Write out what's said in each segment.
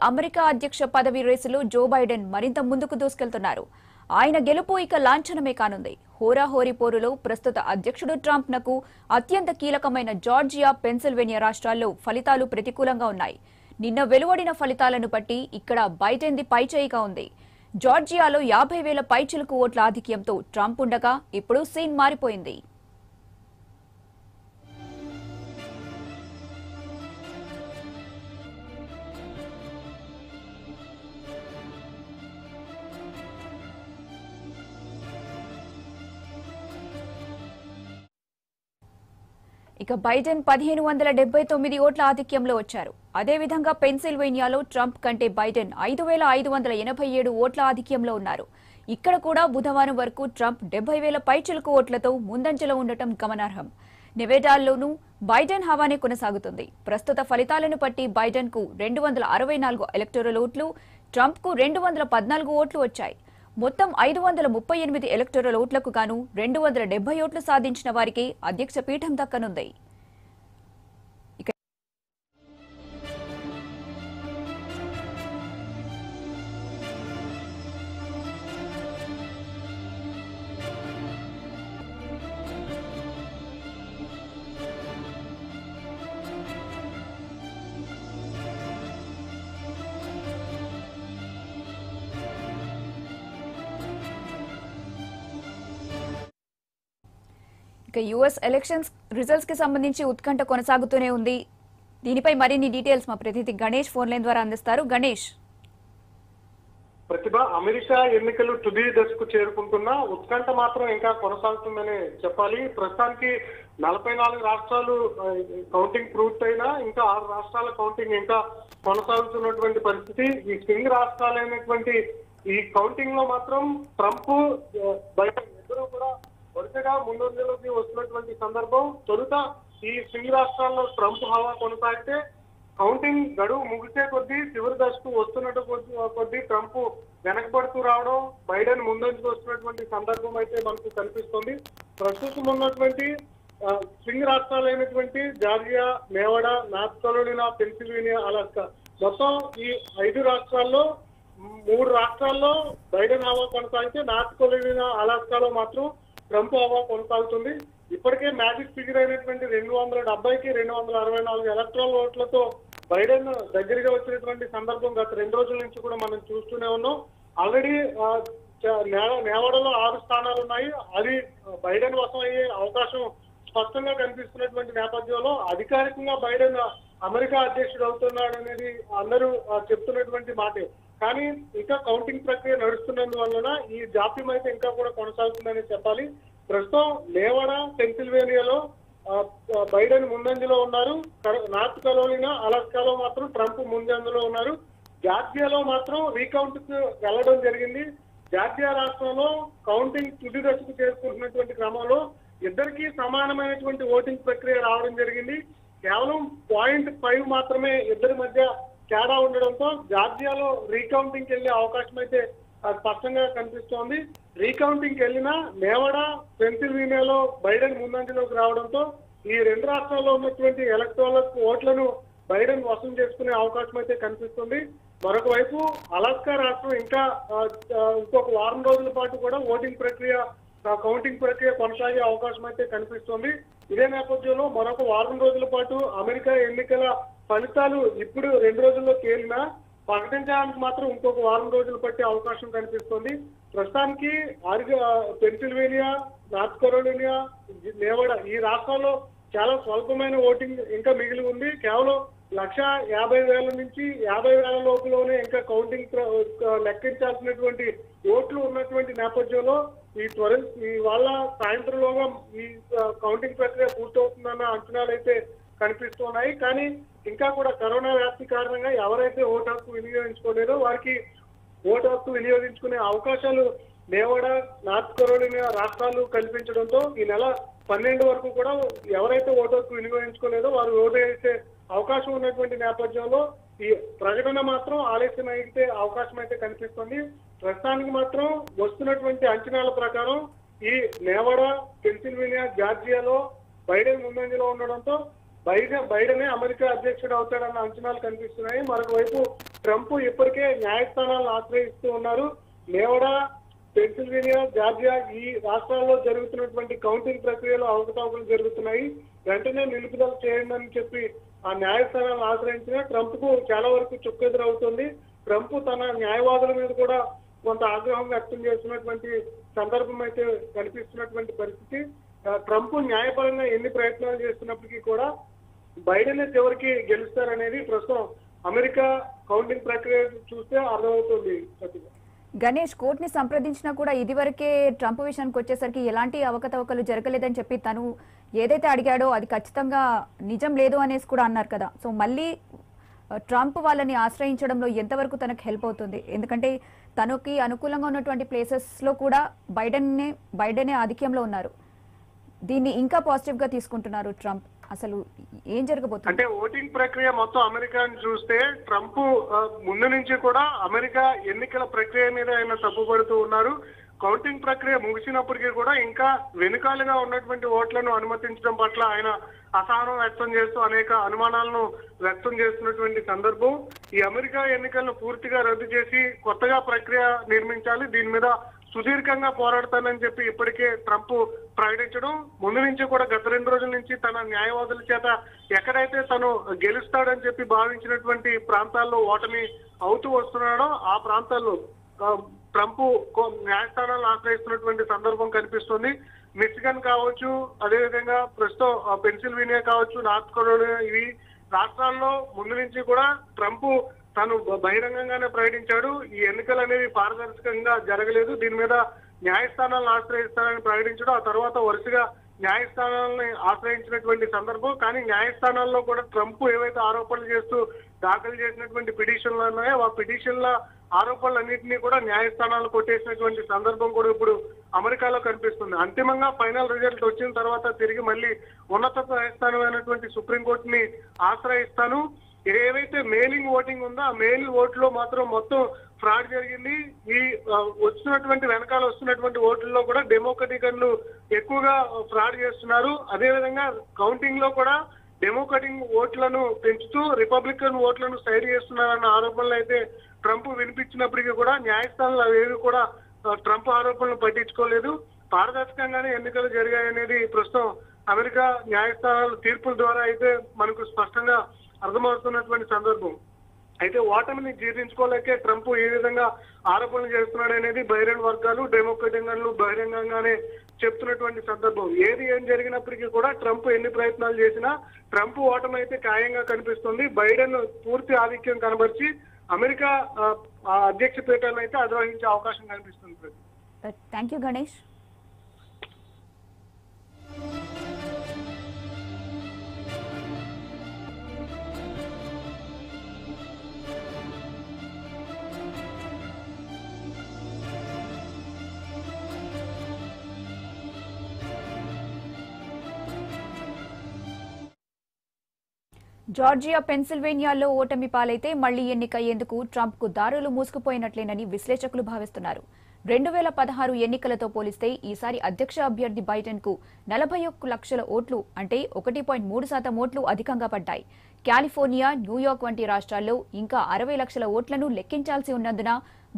America అధ్యక్ష పదవి రేసులో జో బైడెన్ మరింత ముందుకు దూసుకెళ్తున్నారు. ఆయన గెలుపు ఇక లాంఛనమే కానుంది. హోరాహోరీ పోరులో ప్రస్తుత అధ్యక్షుడు ట్రంప్నకు అత్యంత కీలకమైన జార్జియా, పెన్సిల్వేనియా రాష్ట్రాల్లో ఫలితాలు ప్రతికూలంగా ఉన్నాయి. నిన్న వెలువడిన ఫలితాలను బట్టి ఇక్కడ బైడెన్ది పైచేయిగా ఉంది. జార్జియాలో 50,000 పైచిలుకు ఓట్ల ఆధిక్యంతో ట్రంప్ ఉండగా ఇప్పుడు సీన్ మారిపోయింది. ఇక బైడెన్ 1,579 ఓట్ల ఆధిక్యంలో వచ్చారు. అదేవిధంగా పెన్సిల్వేనియాలో ట్రంప్ కంటే బైడెన్ 5,587 ఓట్ల ఆధిక్యంలో ఉన్నారు. ఇక్కడ కూడా బుధవారం వరకు ట్రంప్ 70,000 పైచిలుకు ఓట్లతో ముందంజలో ఉండటం గమనార్హం. నెవేడాల్లోనూ బైడెన్ హవానే కొనసాగుతుంది. ప్రస్తుత ఫలితాలను బట్టి బైడెన్ కు 264 ఎలక్టోరల్ ఓట్లు, ట్రంప్ కు 214 ఓట్లు వచ్చాయి. మొత్తం 538 ఎలక్టోరల్ ఓట్లకు గాను 270 ఓట్లు సాధించిన వారికి అధ్యక్ష పీఠం దక్కనుంది. యుఎస్ ఎలక్షన్స్ రిజల్ట్స్ కి సంబంధించి ఉత్కంఠ కొనసాగుతూనే ఉంది. దీనిపై మరిన్ని డీటెయిల్స్ మా ప్రతినిధి గణేష్ ఫోన్ లైన్ ద్వారా అందిస్తారు. గణేష్. ప్రతిభ, అమెరికా ఎన్నికలు తుది దశకు చేరుకుంటున్న ఉత్కంఠ మాత్రం ఇంకా కొనసాగుతుందని చెప్పాలి. ప్రస్తుతానికి 44 రాష్ట్రాలు కౌంటింగ్ పూర్తయినా ఇంకా 6 రాష్ట్రాల కౌంటింగ్ ఇంకా కొనసాగుతున్నటువంటి పరిస్థితి. ఈ స్వింగ్ రాష్ట్రాలైనటువంటి ఈ కౌంటింగ్ లో మాత్రం ట్రంప్, బైడెన్ ఇద్దరు కూడా వరుసగా ముందంజలోకి వస్తున్నటువంటి సందర్భం. తొలుత ఈ స్వింగ్ రాష్ట్రాల్లో ట్రంప్ హవా కొనసాగితే కౌంటింగ్ గడువు ముగిసే కొద్దీ చివరి దశకు వస్తున్నట్టు కొద్దీ ట్రంప్ వెనకబడుతూ రావడం, బైడెన్ ముందంజకు వస్తున్నటువంటి సందర్భం అయితే మనకు కనిపిస్తుంది. ప్రస్తుతం ఉన్నటువంటి స్వింగ్ రాష్ట్రాలైనటువంటి Georgia, Nevada, North Carolina, Pennsylvania, Alaska మొత్తం ఈ 5 రాష్ట్రాల్లో 3 రాష్ట్రాల్లో బైడెన్ హవా కొనసాగితే నార్త్ కరోలినా, అలాస్కాలో మాత్రం ట్రంప్ హవా కొనసాగుతుంది. ఇప్పటికే మ్యాజిక్ ఫిగర్ అయినటువంటి 270కి 264 ఎలక్ట్రల్ ఓట్లతో బైడెన్ దగ్గరగా వచ్చినటువంటి సందర్భం గత 2 రోజుల నుంచి కూడా మనం చూస్తూనే ఉన్నాం. ఆల్రెడీ నేవాడలో 6 స్థానాలు ఉన్నాయి. అది బైడెన్ వశం అయ్యే అవకాశం స్పష్టంగా కనిపిస్తున్నటువంటి నేపథ్యంలో అధికారికంగా బైడెన్ అమెరికా అధ్యక్షుడు అవుతున్నాడు అనేది అందరూ చెప్తున్నటువంటి మాటే. కానీ ఇంకా కౌంటింగ్ ప్రక్రియ నడుస్తున్నందువలన ఈ జాప్యం అయితే ఇంకా కూడా కొనసాగుతుందని చెప్పాలి. ప్రస్తుతం నేవాడా, పెన్సిల్వేనియాలో బైడెన్ ముందంజలో ఉన్నారు. నార్త్ కరోలినా, అలాస్కాలో మాత్రం ట్రంప్ ముందంజలో ఉన్నారు. జార్జియాలో మాత్రం రీకౌంట్ కు వెళ్లడం జరిగింది. జార్జియా రాష్ట్రంలో కౌంటింగ్ తుది దశకు చేరుకుంటున్నటువంటి క్రమంలో ఇద్దరికి సమానమైనటువంటి ఓటింగ్ ప్రక్రియ రావడం జరిగింది. కేవలం 0.5 మాత్రమే ఇద్దరి మధ్య తేడా ఉండడంతో జార్జియాలో రీకౌంటింగ్ వెళ్లే అవకాశం అయితే స్పష్టంగా కనిపిస్తోంది. రీకౌంటింగ్ వెళ్ళినా నేవాడా, పెన్సిల్వేనియాలో బైడెన్ ముందంజలోకి రావడంతో ఈ 2 రాష్ట్రాల్లో ఉన్నటువంటి ఎలక్టోరల్ ఓట్లను బైడెన్ వశం చేసుకునే అవకాశం అయితే కనిపిస్తుంది. మరొక వైపు అలాస్కా రాష్ట్రం ఇంకా ఇంకొక వారం రోజుల పాటు కూడా ఓటింగ్ ప్రక్రియ, కౌంటింగ్ ప్రక్రియ కొనసాగే అవకాశం అయితే కనిపిస్తుంది. ఇదే నేపథ్యంలో మరొక వారం రోజుల పాటు అమెరికా ఎన్నికల ఫలితాలు ఇప్పుడు 2 రోజుల్లో తేలినా ప్రకటించడానికి మాత్రం ఇంకొక వారం రోజులు పట్టే అవకాశం కనిపిస్తుంది. ప్రస్తుతానికి పెన్సిల్వేనియా, నార్త్ కరోలినా, నేవాడా ఈ రాష్ట్రాల్లో చాలా స్వల్పమైన ఓటింగ్ ఇంకా మిగిలి ఉంది. కేవలం 150,000 నుంచి 50,000 లోపులోనే ఇంకా కౌంటింగ్ లెక్కించాల్సినటువంటి ఓట్లు ఉన్నటువంటి నేపథ్యంలో ఈ వాళ్ళ సాయంత్రంలోగా ఈ కౌంటింగ్ ప్రక్రియ పూర్తవుతుందన్న అంచనాలు అయితే కనిపిస్తున్నాయి. కానీ ఇంకా కూడా కరోనా వ్యాప్తి కారణంగా ఎవరైతే ఓటు హక్కు వినియోగించుకోలేదో వారికి ఓటు హక్కు వినియోగించుకునే అవకాశాలు నేవాడా, నార్త్ కరోలినా రాష్ట్రాలు కల్పించడంతో ఈ నెల 12 వరకు కూడా ఎవరైతే ఓటు హక్కు వినియోగించుకోలేదో వారు ఓటు వేసే అవకాశం ఉన్నటువంటి నేపథ్యంలో ఈ ప్రకటన మాత్రం ఆలస్యం అయితే అవకాశం అయితే కనిపిస్తుంది. ప్రస్తుతానికి మాత్రం వస్తున్నటువంటి అంచనాల ప్రకారం ఈ నేవాడా, పెన్సిల్వేనియా, జార్జియాలో బైడెన్ ముందంజలో ఉండడంతో బైడెనే అమెరికా అధ్యక్షుడు అవుతాడన్న అంచనాలు కనిపిస్తున్నాయి. మరొక వైపు ట్రంప్ ఇప్పటికే న్యాయస్థానాలను ఆశ్రయిస్తూ ఉన్నారు. నేవడా, పెన్సిల్వేనియా, జార్జియా ఈ రాష్ట్రాల్లో జరుగుతున్నటువంటి కౌంటింగ్ ప్రక్రియలో అవకతవకలు జరుగుతున్నాయి, వెంటనే నిలుపుదల చేయండి అని చెప్పి ఆ న్యాయస్థానాలను ఆశ్రయించిన ట్రంప్ కు చాలా వరకు చుక్కెదురవుతుంది. ట్రంప్ తన న్యాయవాదుల మీద కూడా కొంత ఆగ్రహం వ్యక్తం చేస్తున్నటువంటి సందర్భం అయితే కనిపిస్తున్నటువంటి పరిస్థితి. ట్రంప్ న్యాయపరంగా ఎన్ని ప్రయత్నాలు చేస్తున్నప్పటికీ కూడా బైడెన్ చివరికి గెలుస్తారనేది ప్రస్తుతం అమెరికా కౌంటింగ్ ప్రక్రియ చూస్తే అర్థమవుతుంది. గణేష్, కోర్టుని సంప్రదించినా కూడా ఇదివరకే ట్రంప్ విషయానికి వచ్చేసరికి ఎలాంటి అవకతవకలు జరగలేదని చెప్పి తను ఏదైతే అడిగాడో అది ఖచ్చితంగా నిజం లేదు అనేసి కూడా అన్నారు కదా. సో మళ్ళీ ట్రంప్ వాళ్ళని ఆశ్రయించడంలో ఎంతవరకు తనకు హెల్ప్ అవుతుంది? ఎందుకంటే తనకి అనుకూలంగా ఉన్నటువంటి ప్లేసెస్లో కూడా బైడెనే ఆధిక్యంలో ఉన్నారు. దీన్ని ఇంకా పాజిటివ్ గా తీసుకుంటున్నారు ట్రంప్. అసలు ఏం జరగబోతుంది? అంటే ఓటింగ్ ప్రక్రియ మొత్తం అమెరికాని చూస్తే ట్రంప్ ముందు నుంచి కూడా అమెరికా ఎన్నికల ప్రక్రియ మీద ఆయన తప్పుపడుతూ ఉన్నారు. కౌంటింగ్ ప్రక్రియ ముగిసినప్పటికీ కూడా ఇంకా వెనుకాలుగా ఉన్నటువంటి ఓట్లను అనుమతించడం పట్ల ఆయన అసహనం వ్యక్తం చేస్తూ అనేక అనుమానాలను వ్యక్తం చేస్తున్నటువంటి సందర్భం. ఈ అమెరికా ఎన్నికలను పూర్తిగా రద్దు చేసి కొత్తగా ప్రక్రియ నిర్మించాలి, దీని మీద సుదీర్ఘంగా పోరాడతానని చెప్పి ఇప్పటికే ట్రంప్ ప్రకటించడం, ముందు నుంచి కూడా గత 2 రోజుల నుంచి తన న్యాయవాదుల చేత ఎక్కడైతే తను గెలుస్తాడని చెప్పి భావించినటువంటి ప్రాంతాల్లో ఓటమి అవుతూ వస్తున్నాడో ఆ ప్రాంతాల్లో ట్రంప్ న్యాయస్థానాలను ఆశ్రయిస్తున్నటువంటి సందర్భం కనిపిస్తుంది. మిచిగన్ కావచ్చు, అదేవిధంగా ప్రస్తుతం పెన్సిల్వేనియా కావచ్చు, నార్త్ కరోలినా, ఇవి రాష్ట్రాల్లో ముందు నుంచి కూడా ట్రంప్ తాను బహిరంగంగానే ప్రకటించాడు ఈ ఎన్నికలు అనేవి పారదర్శకంగా జరగలేదు, దీని మీద న్యాయస్థానాలను ఆశ్రయిస్తానని ప్రకటించడం, ఆ తర్వాత వరుసగా న్యాయస్థానాలని ఆశ్రయించినటువంటి సందర్భం. కానీ న్యాయస్థానాల్లో కూడా ట్రంప్ ఏవైతే ఆరోపణలు చేస్తూ దాఖలు చేసినటువంటి పిటిషన్లు ఉన్నాయో ఆ పిటిషన్ల ఆరోపణలన్నింటినీ కూడా న్యాయస్థానాలు కొట్టేసినటువంటి సందర్భం కూడా ఇప్పుడు అమెరికాలో కనిపిస్తుంది. అంతిమంగా ఫైనల్ రిజల్ట్ వచ్చిన తర్వాత తిరిగి మళ్ళీ ఉన్నత న్యాయస్థానమైనటువంటి సుప్రీంకోర్టుని ఆశ్రయిస్తాను, ఏవైతే మెయిలింగ్ ఓటింగ్ ఉందో ఆ మెయిల్ ఓట్లో మాత్రం మొత్తం ఫ్రాడ్ జరిగింది, ఈ వస్తున్నటువంటి వెనకాల వస్తున్నటువంటి ఓట్లలో కూడా డెమోక్రటికన్లు ఎక్కువగా ఫ్రాడ్ చేస్తున్నారు, అదేవిధంగా కౌంటింగ్ లో కూడా డెమోక్రటిక్ ఓట్లను పెంచుతూ రిపబ్లికన్ ఓట్లను సైడ్ చేస్తున్నారన్న ఆరోపణలు అయితే ట్రంప్ వినిపించినప్పటికీ కూడా న్యాయస్థానాలు అవేవి కూడా ట్రంప్ ఆరోపణలు పట్టించుకోలేదు. పారదర్శకంగానే ఎన్నికలు జరిగాయనేది ప్రస్తుతం అమెరికా న్యాయస్థానాల తీర్పుల ద్వారా అయితే మనకు స్పష్టంగా అర్థమవుతున్నటువంటి సందర్భం. అయితే ఓటమిని జీర్ణించుకోలేకే ట్రంప్ ఏ విధంగా ఆరోపణలు చేస్తున్నాడు అనేది బహిరంగ వర్గాలు డెమోక్రటికన్లు బహిరంగంగానే చెప్తున్నటువంటి సందర్భం. ఏం జరిగినప్పటికీ కూడా ట్రంప్ ఎన్ని ప్రయత్నాలు చేసినా ట్రంప్ ఓటమి అయితే ఖాయంగా కనిపిస్తుంది. బైడెన్ పూర్తి ఆధిక్యం కనబరిచి అమెరికా అధ్యక్ష పీఠాన్ని అయితే అధిరోహించే అవకాశం కనిపిస్తుంది. Thank you Ganesh. జార్జియా, పెన్సిల్వేనియాలో ఓటమి పాలైతే మళ్లీ ఎన్నికయ్యేందుకు ట్రంప్ కు దారులు మూసుకుపోయినట్లేనని విశ్లేషకులు భావిస్తున్నారు. 2016 ఎన్నికలతో పోలిస్తే ఈసారి అధ్యక్ష అభ్యర్థి బైడెన్ కు 41 లక్షల ఓట్లు అంటే 1.3% ఓట్లు అధికంగా పడ్డాయి. కాలిఫోర్నియా, న్యూయార్క్ వంటి రాష్ట్రాల్లో ఇంకా 60 లక్షల ఓట్లను లెక్కించాల్సి ఉన్నందున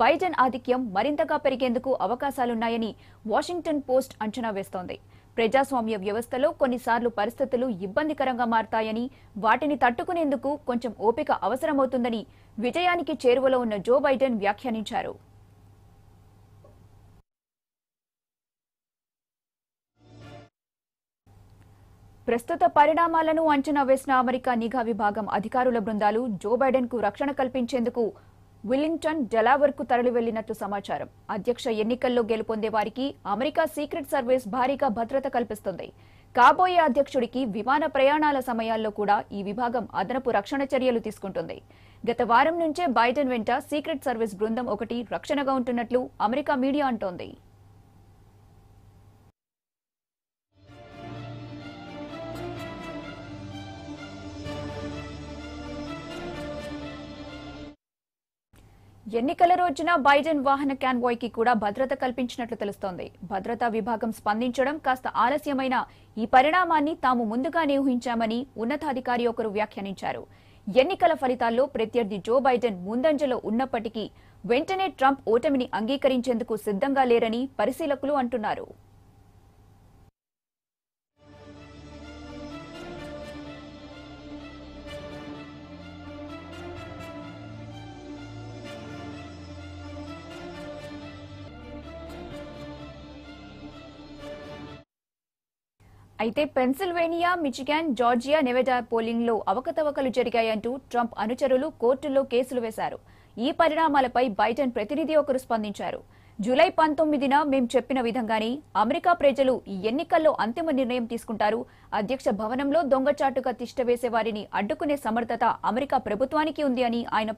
బైడెన్ ఆధిక్యం మరింతగా పెరిగేందుకు అవకాశాలున్నాయని వాషింగ్టన్ పోస్ట్ అంచనా వేస్తోంది. ప్రజాస్వామ్య వ్యవస్థలో కొన్నిసార్లు పరిస్థితులు ఇబ్బందికరంగా మారతాయని, వాటిని తట్టుకునేందుకు కొంచెం ఓపిక అవసరమవుతుందని విజయానికి చేరువలో ఉన్న జో బైడెన్ వ్యాఖ్యానించారు. ప్రస్తుత పరిణామాలను అంచనా వేసిన అమెరికా నిఘా విభాగం అధికారుల బృందాలు జో బైడెన్ కు రక్షణ కల్పించేందుకు విల్లింగ్టన్, డెలావేర్ కు తరలి వెళ్లినట్లు సమాచారం. అధ్యక్ష ఎన్నికల్లో గెలుపొందే వారికి అమెరికా సీక్రెట్ సర్వీస్ భారీగా భద్రత కల్పిస్తుంది. కాబోయే అధ్యక్షుడికి విమాన ప్రయాణాల సమయాల్లో కూడా ఈ విభాగం అదనపు రక్షణ చర్యలు తీసుకుంటుంది. గత వారం నుంచే బైడెన్ వెంట సీక్రెట్ సర్వీస్ బృందం ఒకటి రక్షణగా ఉంటున్నట్లు అమెరికా మీడియా అంటోంది. ఎన్నికల రోజున బైడెన్ వాహన కాన్వాయ్ కి కూడా భద్రత కల్పించినట్లు తెలుస్తోంది. భద్రతా విభాగం స్పందించడం కాస్త ఆలస్యమైన ఈ పరిణామాన్ని తాము ముందుగానే ఊహించామని ఉన్నతాధికారి ఒకరు వ్యాఖ్యానించారు. ఎన్నికల ఫలితాల్లో ప్రత్యర్థి జో బైడెన్ ముందంజలో ఉన్నప్పటికీ వెంటనే ట్రంప్ ఓటమిని అంగీకరించేందుకు సిద్ధంగా లేరని పరిశీలకులు అంటున్నారు. అయితే Pennsylvania, Michigan, Georgia, Nevada polling లో అవకతవకలు జరిగాయంటూ ట్రంప్ అనుచరులు కోర్టుల్లో కేసులు వేశారు. ఈ పరిణామాలపై బైడెన్ ప్రతినిధి ఒకరు స్పందించారు. జూలై 19న మేం చెప్పిన విధంగానే అమెరికా ప్రజలు ఈ ఎన్నికల్లో అంతిమ నిర్ణయం తీసుకుంటారు. అధ్యక్ష భవనంలో దొంగచాటుగా తిష్టవేసే వారిని అడ్డుకునే సమర్థత అమెరికా ప్రభుత్వానికి ఉంది అని ఆయన